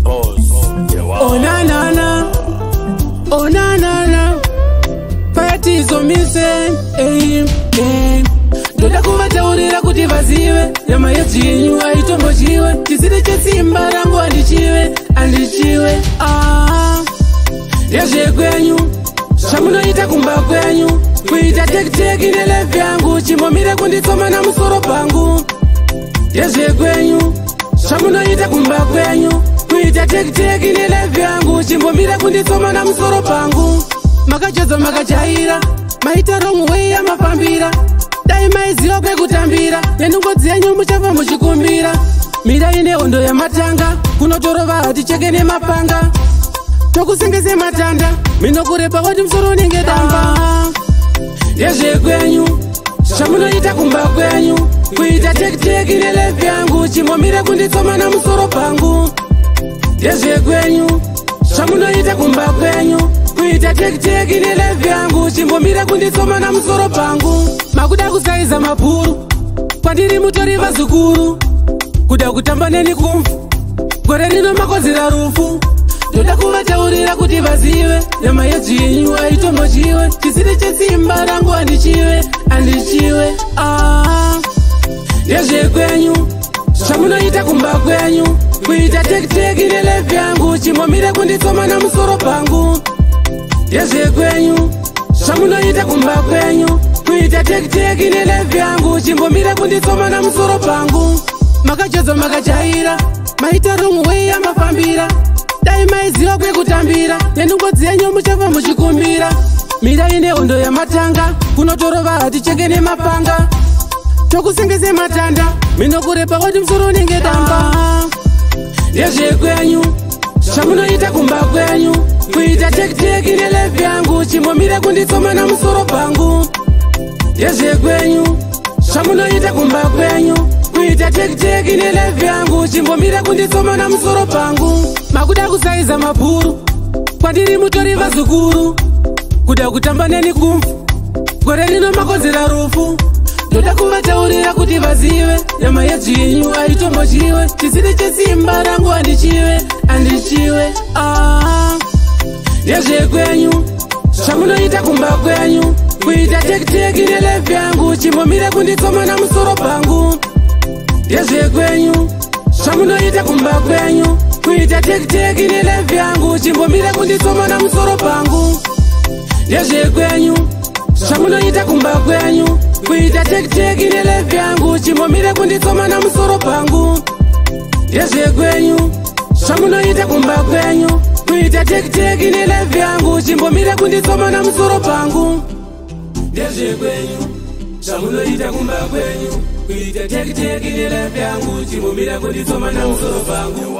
Oh na na na, oh na na na, parties on me say, Ndoda kuvataurira kuti vazive nyama yedzinyu aitombochiwe chisiri chesimba rangu andichiwe yezvekwenyu zvamunoita kumba kwenyu kuita tekiteki nelevi yangu chimbomire kunditsoma namusoro pangu yezvekwenyu zvamunoita kumba kwenyu kuita tekiteki nelevi yangu chimbomire kunditsoma namusoro pangu makachodza makajaira maita wrong way yamafambira dai maiziva kwekutambira nenungo dzenyu muchava muchikumbira mira ine hondo yamatanga kunotorova haticheke nemapanga tokusengese matanda minokurepa kuti musoro unenge damba yezvekwenyu zvamunoita kumba kwenyu kuita tekiteki nelevi yangu chimbomire kunditsoma namusoro pangu yezvekwenyu zvamunoita kumba kwenyu kuita tekiteki nelevi yangu chimbomire kunditsoma namusoro pangu makuda kusaiza mabhuru kwandiri mutori vazukuru kuda kutamba neni kumfu gore rino makozera rufu ndoda kuvataurira kuti vazive nyama yedzinyu aitombochiwe chisiri chesimba rangu andichiwe yezvekwenyu zvamunoita kumba kwenyu kuita tekiteki nelevi yangu chimbomire kunditsoma namusoro pangu yezvekwenyu zvamunoita kumba kwenyu kuita tekiteki nelevi yangu chimbomire kunditsoma namusoro pangu makachodza makajaira maita wrong way yamafambira dai maiziva kwekutambira nenungo dzenyu muchava muchikumbira mira ine hondo yamatanga kunotorova haticheke nemapanga tokusengese matanda minokurepa kuti musoro unenge damba yezvekwenyu zvamunoita kumba kwenyu kuita tekiteki nelevi yangu chimbomire kunditsoma namusoro pangu yezvekwenyu zvamunoita kumba kwenyu kuita tekiteki nelevi yangu chimbomire kunditsoma namusoro pangu makuda kusaiza mabhuru kwandiri mutori vazukuru kuda kutamba neni kumfu gore rino makozera rufu ndoda kuvataurira kuti vazive nyama yedzinyu aitombochiwe chisiri chesimba rangu andichiwe yezvekwenyu zvamunoita kumba kwenyu kuita tekiteki nelevi yangu chimbomire kunditsoma namusoro pangu yezvekwenyu zvamunoita kumba kwenyu kuita tekiteki nelevi yangu chimbomire kunditsoma namusoro pangu yezvekwenyu zvamunoita kumba kwenyu kuita tekiteki nelevi yangu chimbomire kunditsoma namusoro pangu yezvekwenyu zvamunoita kumba kwenyu kuita tekiteki nelevi yangu chimbomire kunditsoma namusoro pangu yezvekwenyu zvamunoita kumba kwenyu kuita tekiteki nelevi yangu chimbomire kunditsoma namusoro pangu